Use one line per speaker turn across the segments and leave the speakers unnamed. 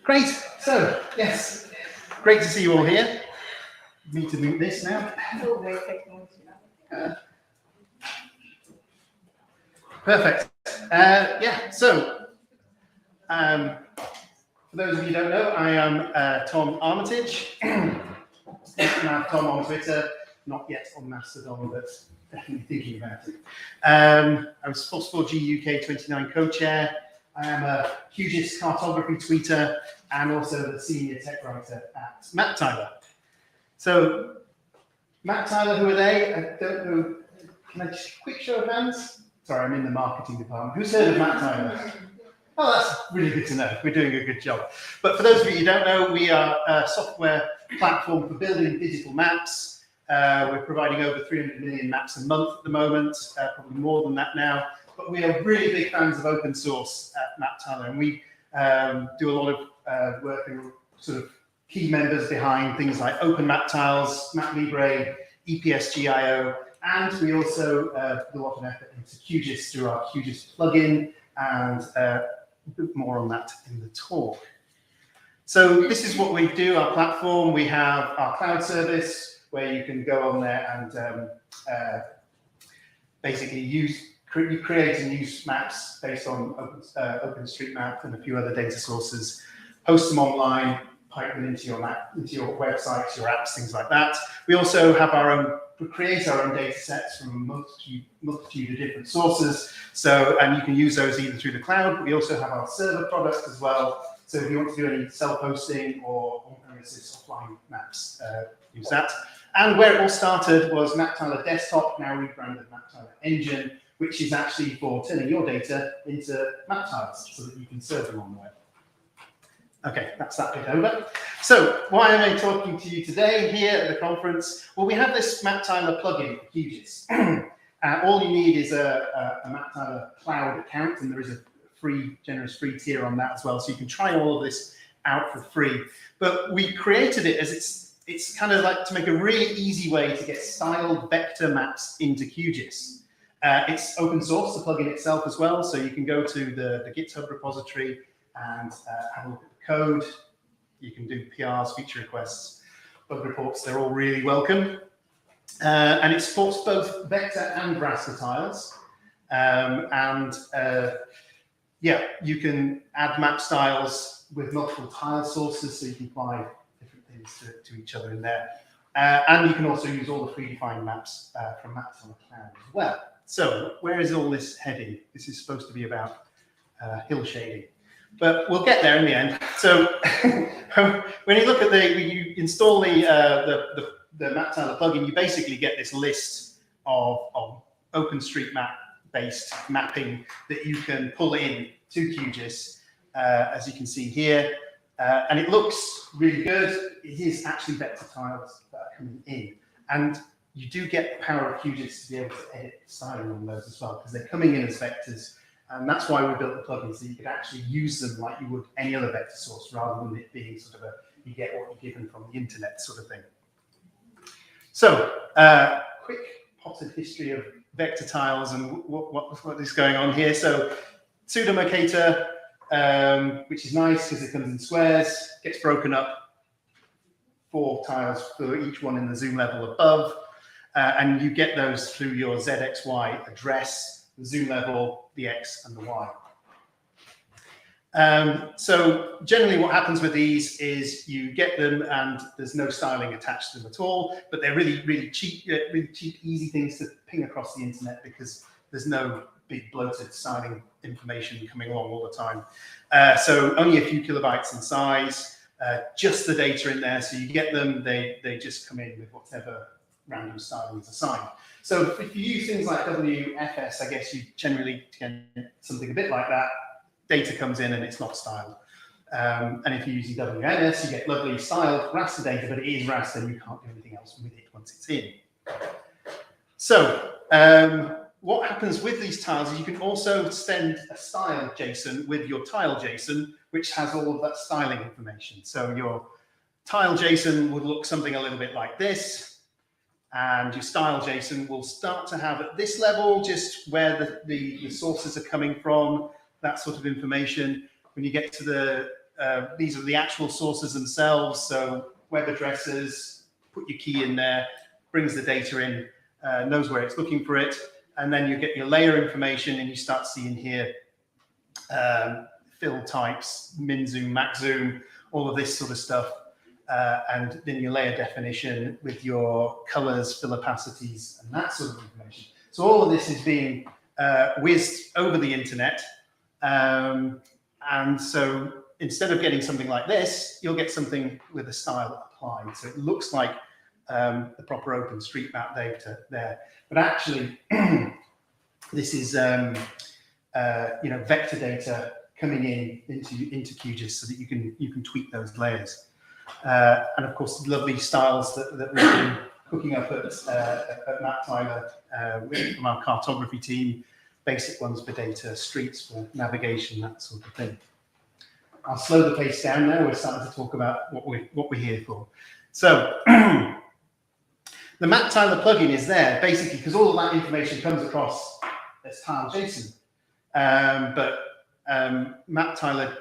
Great. So, yes, great to see you all here. Need to move this now. Perfect. Yeah, so for those of you who don't know, I am Tom Armitage. Now Tom on Twitter, not yet on Mastodon, but definitely thinking about it. I'm Fosfor-G UK 29 co-chair. I am a QGIS cartography tweeter and also the senior tech writer at MapTiler. So, MapTiler, who are they? I don't know. Can I just quick show of hands? Sorry, I'm in the marketing department. Who's heard of MapTiler? Oh, that's really good to know. We're doing a good job. But for those of you who don't know, we are a software platform for building digital maps. We're providing over 300 million maps a month at the moment, probably more than that now. But we are really big fans of open source at MapTiler, and we do a lot of work and sort of key members behind things like Open Map Tiles, MapLibre, EPSGIO, and we also put a lot of effort into QGIS through our QGIS plugin, and a bit more on that in the talk. So this is what we do, our platform. We have our cloud service where you can go on there and basically create and use maps based on OpenStreetMap and a few other data sources, host them online, pipe them into your map, into your websites, your apps, things like that. We also have create our own data sets from a multitude of different sources. So, and you can use those either through the cloud, but we also have our server product as well. So if you want to do any self-hosting or on-premises offline maps, use that. And where it all started was MapTiler Desktop, now rebranded MapTiler Engine, which is actually for turning your data into map tiles so that you can serve them on the web. Okay, that's that bit over. So why am I talking to you today here at the conference? Well, we have this MapTiler plugin for QGIS. All you need is a MapTiler cloud account, and there is a generous free tier on that as well, so you can try all of this out for free. But we created it as it's kind of like to make a really easy way to get styled vector maps into QGIS. It's open source, the plugin itself as well, so you can go to the GitHub repository and have a look at the code. You can do PRs, feature requests, bug reports, they're all really welcome. And it supports both vector and raster tiles. Yeah, you can add map styles with multiple tile sources, so you can apply different things to each other in there. And you can also use all the predefined maps from MapTiler Cloud as well. So where is all this heading? This is supposed to be about hill shading, but we'll get there in the end. So when you look at when you install the MapTiler plugin, you basically get this list of OpenStreetMap-based mapping that you can pull in to QGIS, as you can see here. And it looks really good. It is actually vector tiles that are coming in. And you do get the power of QGIS to be able to edit styling on those as well, because they're coming in as vectors. And that's why we built the plugin, so you could actually use them like you would any other vector source, rather than it being sort of you get what you're given from the internet sort of thing. So, quick potted history of vector tiles and what is going on here. So, pseudomercator, which is nice because it comes in squares, gets broken up 4 tiles for each one in the zoom level above, and you get those through your ZXY address, the zoom level, the X and the Y. So generally what happens with these is you get them and there's no styling attached to them at all, but they're really cheap, easy things to ping across the internet because there's no big bloated styling information coming along all the time. So only a few kilobytes in size, just the data in there. So you get them, they just come in with whatever random styling is assigned. So if you use things like WFS, I guess you generally get something a bit like that. Data comes in and it's not styled. And if you're using WNS, you get lovely styled raster data, but it is raster and you can't do anything else with it once it's in. So what happens with these tiles is you can also send a style JSON with your tile JSON, which has all of that styling information. So your tile JSON would look something a little bit like this. And your style JSON will start to have at this level just where the sources are coming from, that sort of information. When you get to the these are the actual sources themselves. So web addresses, put your key in there, brings the data in, knows where it's looking for it, and then you get your layer information, and you start seeing here fill types, min zoom, max zoom, all of this sort of stuff. And then your layer definition with your colors, fill opacities, and that sort of information. So all of this is being whizzed over the internet. And so instead of getting something like this, you'll get something with a style applied. So it looks like the proper OpenStreetMap data there. But actually, this is vector data coming into QGIS so that you can tweak those layers. And of course, lovely styles that we've been cooking up at MapTiler from our cartography team, basic ones for data, streets for navigation, that sort of thing. I'll slow the pace down now. We're starting to talk about what we're here for. So the MapTiler plugin is there basically because all of that information comes across as tile JSON, but MapTiler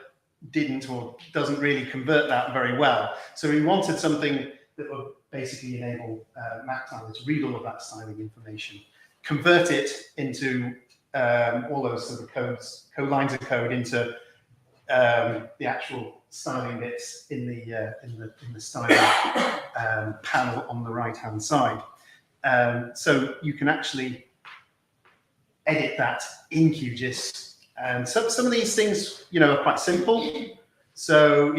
didn't or doesn't really convert that very well. So we wanted something that would basically enable MapTiler to read all of that styling information, convert it into all those sort of lines of code into the actual styling bits in the styling panel on the right-hand side. So you can actually edit that in QGIS. And some of these things, are quite simple. So,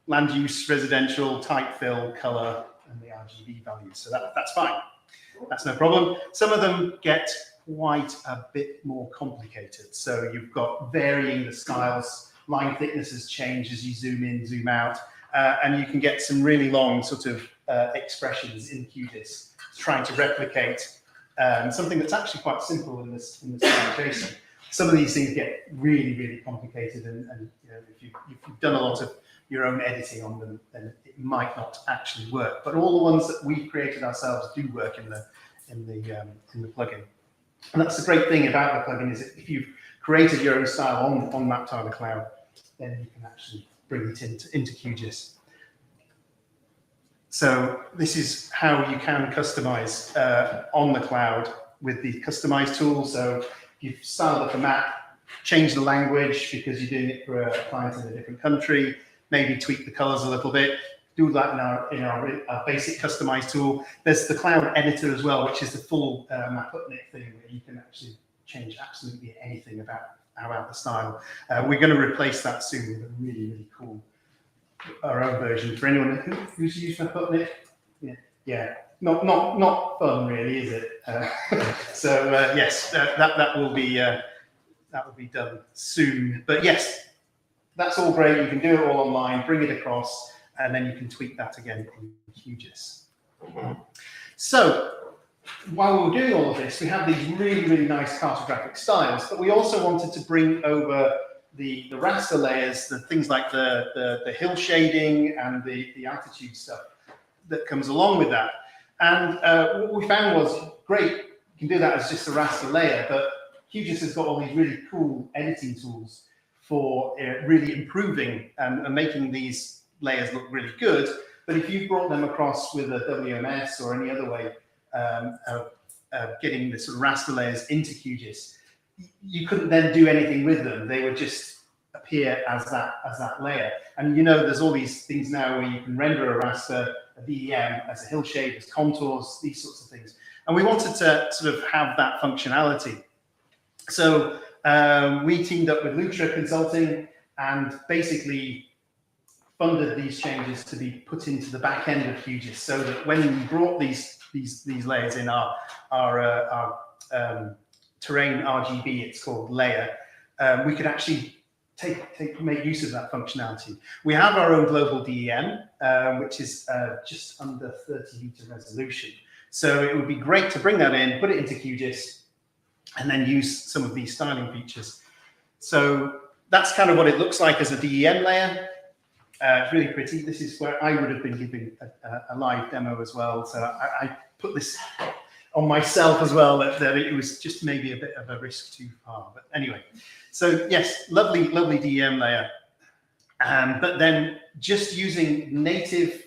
land use, residential, type fill, color, and the RGB values. So that's fine. That's no problem. Some of them get quite a bit more complicated. So you've got varying the styles, line thicknesses change as you zoom in, zoom out, and you can get some really long sort of expressions in QGIS trying to replicate something that's actually quite simple in this style JSON. Some of these things get really, really complicated, and if you've done a lot of your own editing on them, then it might not actually work. But all the ones that we've created ourselves do work in the plugin. And that's the great thing about the plugin is that if you've created your own style on MapTiler Cloud, then you can actually bring it into QGIS. So this is how you can customize on the cloud with the customize tool. So you've styled up a map, change the language because you're doing it for a client in a different country, maybe tweak the colors a little bit, do that in our basic customize tool. There's the cloud editor as well, which is the full MapUpNet thing where you can actually change absolutely anything about the style. We're going to replace that soon with a really, really cool, our own version. For anyone who's used MapUpNet, yeah. Not fun, really, is it? So yes, that will be done soon. But yes, that's all great. You can do it all online, bring it across, and then you can tweak that again in QGIS. So while we're doing all of this, we have these really, really nice cartographic styles, but we also wanted to bring over the raster layers, the things like the hill shading and the altitude stuff that comes along with that. And what we found was, great, you can do that as just a raster layer, but QGIS has got all these really cool editing tools for really improving and making these layers look really good. But if you brought them across with a WMS or any other way of getting the sort of raster layers into QGIS, you couldn't then do anything with them. They would just appear as that layer. And there's all these things now where you can render a raster, a DEM as a hill shade, as contours, these sorts of things. And we wanted to sort of have that functionality. So we teamed up with Lutra Consulting and basically funded these changes to be put into the back end of QGIS, so that when we brought these layers in our terrain RGB, it's called layer, we could actually make use of that functionality. We have our own global DEM, which is just under 30 meter resolution. So it would be great to bring that in, put it into QGIS, and then use some of these styling features. So that's kind of what it looks like as a DEM layer. It's really pretty. This is where I would have been giving a live demo as well. So I put this on myself as well, that it was just maybe a bit of a risk too far. But anyway, so yes, lovely DEM layer. But then just using native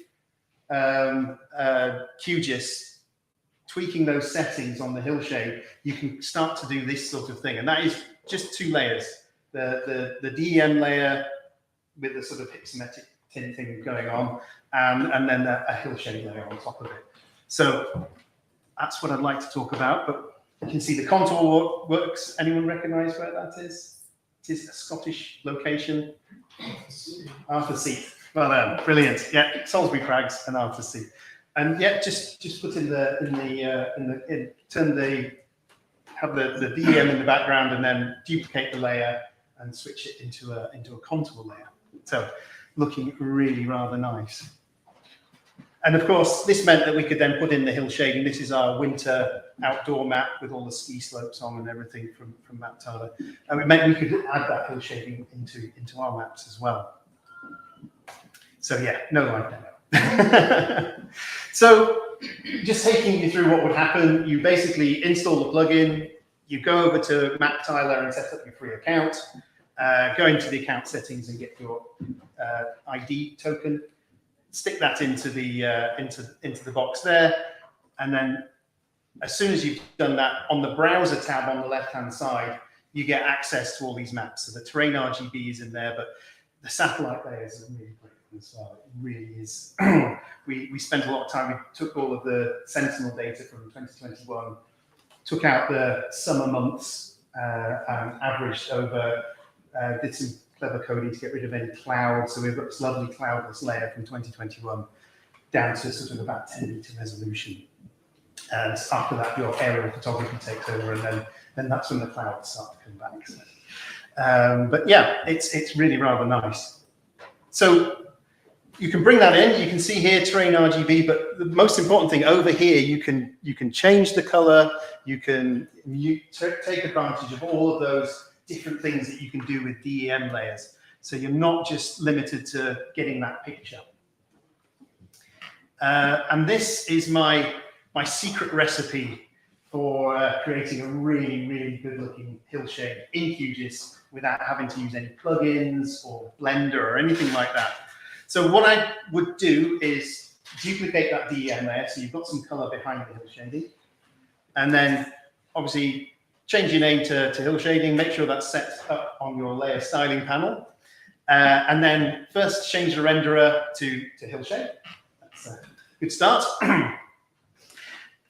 QGIS, tweaking those settings on the hillshade, you can start to do this sort of thing. And that is just 2 layers. The DEM layer with the sort of hypsometric tinting going on, and then a hillshade layer on top of it. So that's what I'd like to talk about, but you can see the contour works. Anyone recognize where that is? It is a Scottish location. Arthurseat. Well done, brilliant. Yeah, Salisbury Crags and Arthurseat. And yeah, just put in have the DEM in the background, and then duplicate the layer and switch it into a contour layer. So looking really rather nice. And of course, this meant that we could then put in the hill shading. This is our winter outdoor map with all the ski slopes on and everything from MapTiler. And it meant we could add that hill shading into our maps as well. So yeah, no live demo. So just taking you through what would happen, you basically install the plugin, you go over to MapTiler and set up your free account, go into the account settings and get your ID token, stick that into the box there, and then as soon as you've done that, on the browser tab on the left-hand side, you get access to all these maps. So the terrain RGB is in there, but the satellite layers are really great as well. It really is. We spent a lot of time. We took all of the Sentinel data from 2021, took out the summer months, and averaged over, did some clever coding to get rid of any clouds. So we've got this lovely cloudless layer from 2021 down to sort of about 10-meter resolution. And after that, your aerial photography takes over, and then that's when the clouds start to come back. So, but yeah, it's really rather nice. So you can bring that in. You can see here terrain RGB, but the most important thing over here, you can change the color. You can take advantage of all of those different things that you can do with DEM layers. So you're not just limited to getting that picture. And this is my secret recipe for creating a really, really good looking hillshade in QGIS without having to use any plugins or Blender or anything like that. So what I would do is duplicate that DEM layer, so you've got some color behind the hillshading, and then obviously change your name to hillshading, make sure that's set up on your layer styling panel, and then first change the renderer to hillshade. That's a good start.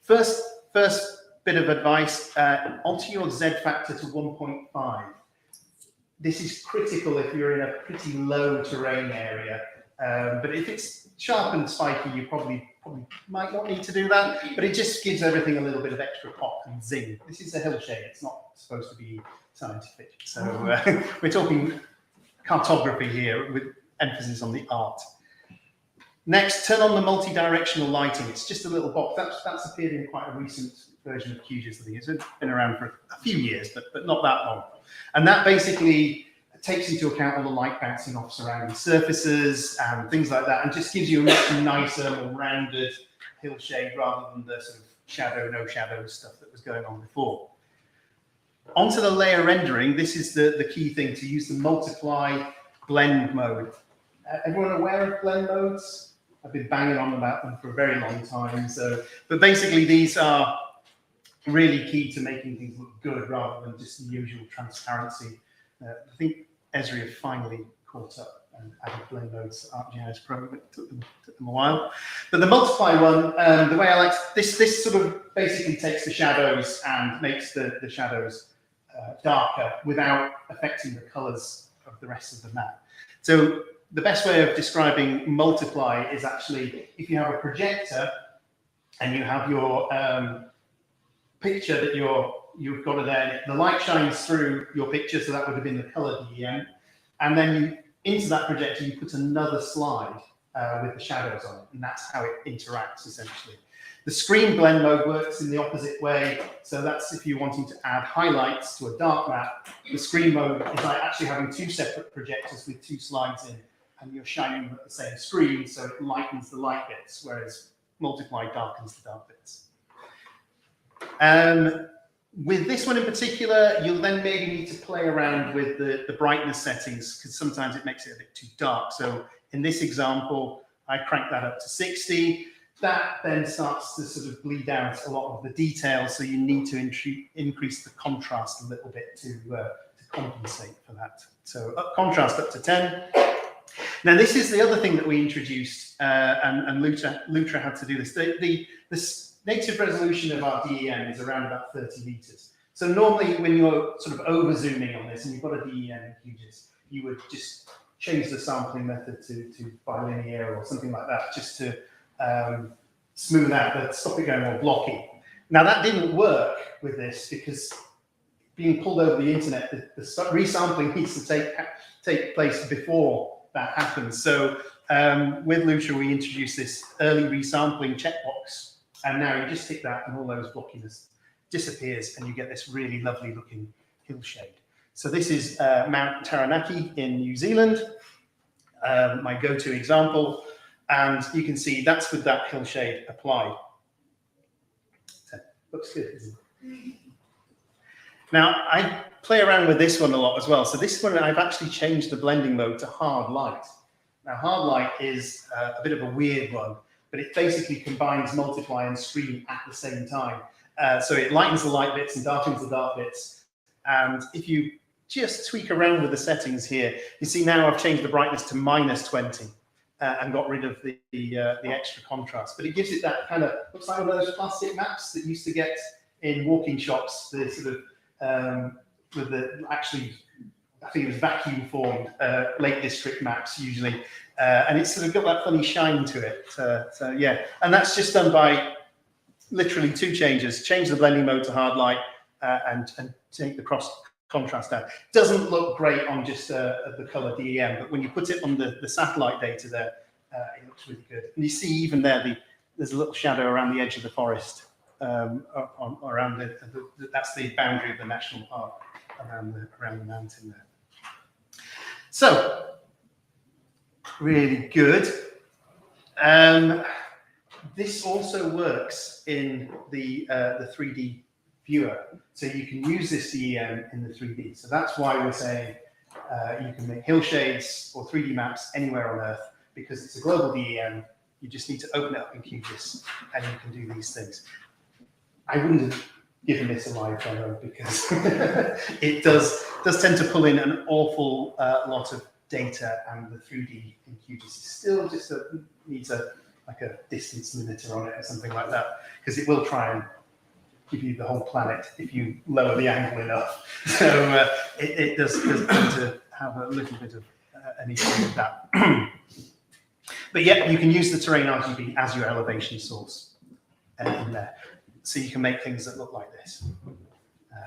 First bit of advice, alter your Z factor to 1.5. This is critical if you're in a pretty low terrain area. But if it's sharp and spiky, you probably might not need to do that, but it just gives everything a little bit of extra pop and zing. This is a hillshade, it's not supposed to be scientific. So we're talking cartography here with emphasis on the art. Next, turn on the multi-directional lighting. It's just a little box. That's appeared in quite a recent version of QGIS. I think it's been around for a few years, but not that long. And that basically takes into account all the light bouncing off surrounding surfaces and things like that, and just gives you a much nicer, more rounded hillshade rather than the sort of shadow, no shadow stuff that was going on before. Onto the layer rendering, this is the key thing, to use the multiply blend mode. Everyone aware of blend modes? I've been banging on about them for a very long time. But basically these are really key to making things look good rather than just the usual transparency. I think Esri have finally caught up and added blend modes to ArcGIS Pro, but it took them a while. But the multiply one, the way I like this sort of basically takes the shadows and makes the shadows darker without affecting the colors of the rest of the map. So the best way of describing multiply is actually if you have a projector and you have your picture that you've got it there, the light shines through your picture, so that would have been the color DEM, and then into that projector you put another slide with the shadows on it, and that's how it interacts essentially. The screen blend mode works in the opposite way, so that's if you're wanting to add highlights to a dark map. The screen mode is like actually having 2 separate projectors with 2 slides in, and you're shining at the same screen, so it lightens the light bits, whereas multiply darkens the dark bits. With this one in particular, you'll then maybe need to play around with the brightness settings, because sometimes it makes it a bit too dark. So in this example, I crank that up to 60. That then starts to sort of bleed out a lot of the details, so you need to increase the contrast a little bit to compensate for that. So contrast up to 10. Now this is the other thing that we introduced, and Lutra had to do this. The native resolution of our DEM is around about 30 meters. So normally when you're sort of over zooming on this and you've got a DEM in QGIS, you would just change the sampling method to bilinear or something like that, just to smooth out, but stop it going all blocky. Now that didn't work with this because being pulled over the internet, the resampling needs to take place before that happens. So with Lutra, we introduced this early resampling checkbox, and now you just tick that and all those blockiness disappears and you get this really lovely looking hillshade. So this is Mount Taranaki in New Zealand, my go-to example. And you can see that's with that hillshade applied. So, looks good, isn't it? Now, I play around with this one a lot as well. So this one, I've actually changed the blending mode to hard light. Now, hard light is a bit of a weird one, but it basically combines multiply and screen at the same time. So it lightens the light bits and darkens the dark bits. And if you just tweak around with the settings here, you see now I've changed the brightness to -20. And got rid of the extra contrast, but it gives it that kind of, looks like one of those plastic maps that used to get in walking shops, the sort of with the actually, I think it was vacuum formed Lake District maps usually, and it's sort of got that funny shine to it. So yeah, and that's just done by literally 2 changes: change the blending mode to hard light and take the contrast down. Doesn't look great on just the color DEM, but when you put it on the satellite data there, it looks really good. And you see even there, there's a little shadow around the edge of the forest, around that's the boundary of the national park, around the mountain there. So, really good. This also works in the 3D viewer, so you can use this DEM in the 3D. So that's why we're saying you can make hillshades or 3D maps anywhere on Earth, because it's a global DEM. You just need to open it up in QGIS and you can do these things. I wouldn't have given this a live demo because it does tend to pull in an awful lot of data, and the 3D in QGIS still just needs like a distance limiter on it or something like that, because it will try and give you the whole planet if you lower the angle enough. So it does tend to have a little bit of an issue with that. But yeah, you can use the terrain RGB as your elevation source in there. So you can make things that look like this,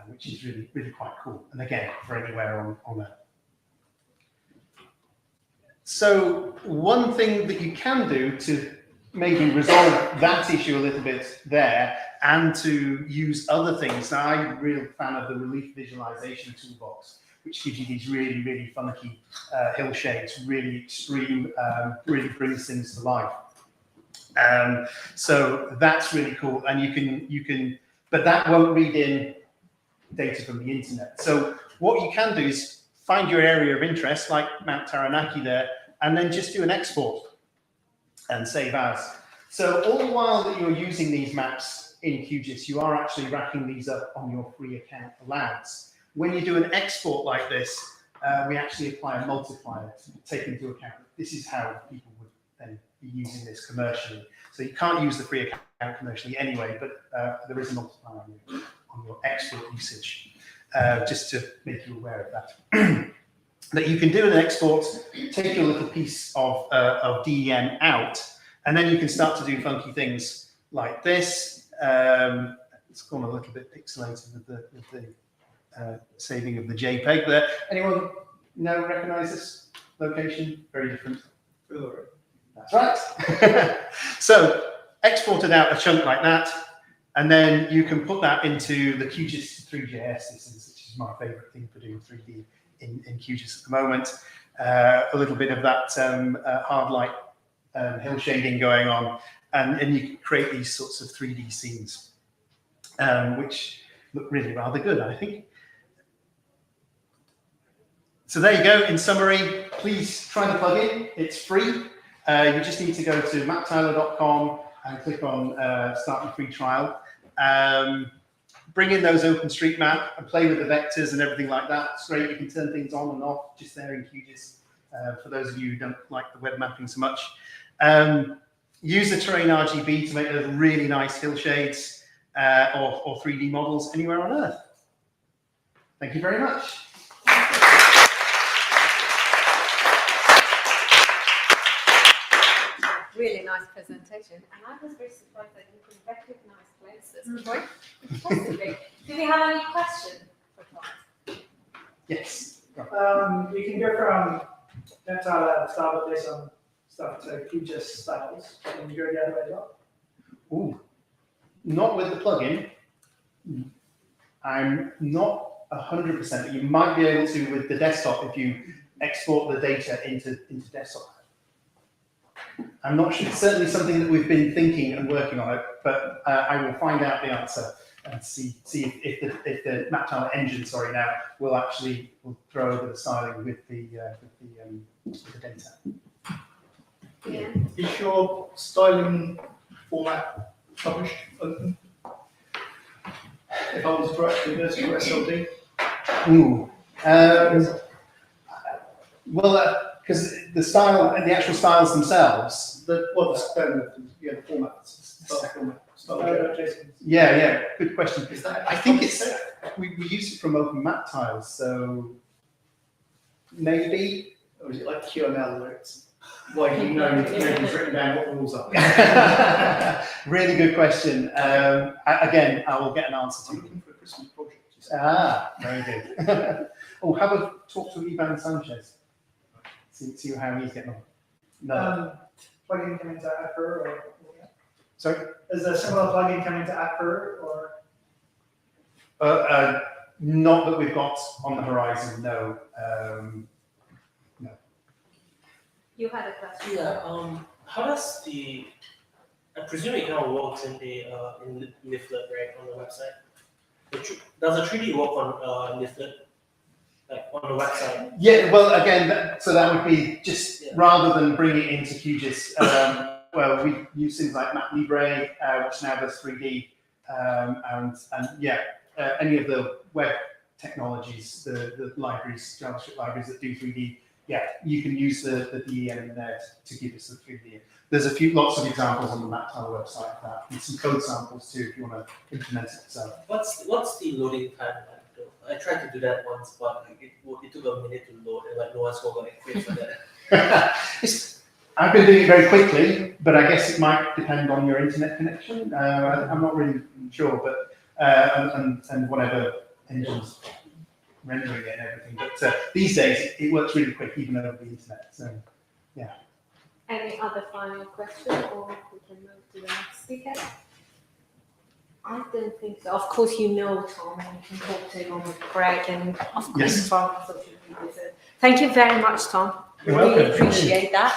which is really, really quite cool. And again, for anywhere on Earth. So one thing that you can do to maybe resolve that issue a little bit there, and to use other things. Now, I'm a real fan of the relief visualization toolbox, which gives you these really, really funky hillshades, really extreme, really brings things to life. So that's really cool, and you can, but that won't read in data from the internet. So what you can do is find your area of interest, like Mount Taranaki there, and then just do an export and save as. So all the while that you're using these maps in QGIS, you are actually racking these up on your free account allowance. When you do an export like this, we actually apply a multiplier to take into account. This is how people would then be using this commercially. So you can't use the free account commercially anyway, but there is a multiplier on your export usage, just to make you aware of that. That you can do an export, take your little piece of DEM out, and then you can start to do funky things like this. It's gone a little bit pixelated with the saving of the JPEG there. Anyone recognize this location? Very different. That's right. So exported out a chunk like that, and then you can put that into the QGIS 3JS instance, which is my favorite thing for doing 3D in QGIS at the moment. A little bit of that hard light hill shading going on, and you can create these sorts of 3D scenes, which look really rather good, I think. So there you go. In summary, please try the plugin. It's free. You just need to go to maptiler.com and click on Start Your Free Trial. Bring in those OpenStreetMap and play with the vectors and everything like that. It's great. You can turn things on and off just there in QGIS. For those of you who don't like the web mapping so much. Use the terrain RGB to make those really nice hillshades or 3D models anywhere on Earth. Thank you very much.
Really nice presentation, and I was very surprised that you could recognize places. Possibly. Do we have any questions for Tom?
Yes.
You can go from MapTiler style based on stuff to QGIS styles. Can you go the other way as well?
Ooh, not with the plugin. I'm not 100%. You might be able to with the desktop if you export the data into desktop. I'm not sure. It's certainly something that we've been thinking and working on it, but I will find out the answer and see if the MapTiler engine, now will actually throw over the styling with the data.
Yeah.
Is your styling format published open? If I was correct, there's your SLD.
Ooh. Well, because the style and the actual styles themselves.
The format.
Yeah, good question.
Is that?
I think it's we use it from Open MapTiles, so maybe.
Or is it like QML where it's like nobody's written down what the rules are?
Really good question. Again, I will get an answer to
I'm
you.
looking for a Christmas project.
Very good. Oh, have a talk to Ivan Sanchez. See how he's getting on. No.
Plugin coming to Apper or
Sorry?
is there a similar plugin coming to Apper or?
Not that we've got on the horizon, no. No.
You had a question.
Yeah. How does I presume it kind of works in Leaflet, right, on the website? Does the 3D work on Leaflet, like on the website?
Yeah, well, again, so that would be just rather than bring it into QGIS. Well, we use things like MapLibre, which now does 3D, and any of the web technologies, the libraries, JavaScript libraries that do 3D. Yeah, you can use the DEM in there to give us the 3D. There's lots of examples on the MapTiler website of that, and some code samples too if you want to implement it yourself.
What's the loading time like though? I tried to do that once, but it took a minute to load, and like no one's going to quit for that.
I've been doing it very quickly, but I guess it might depend on your internet connection. I'm not really sure, but and whatever engines rendering it and everything. But these days it works really quick, even over the internet. So, yeah.
Any other final question, or we can move to the next speaker? I don't think so. Of course, you know Tom, and you can talk to him with Greg, and of course, from social media. So thank you very much, Tom.
You're
Really
welcome.
appreciate that.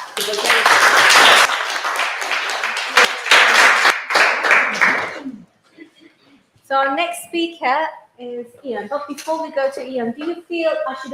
So our next speaker is Ian. But before we go to Ian, do you feel I should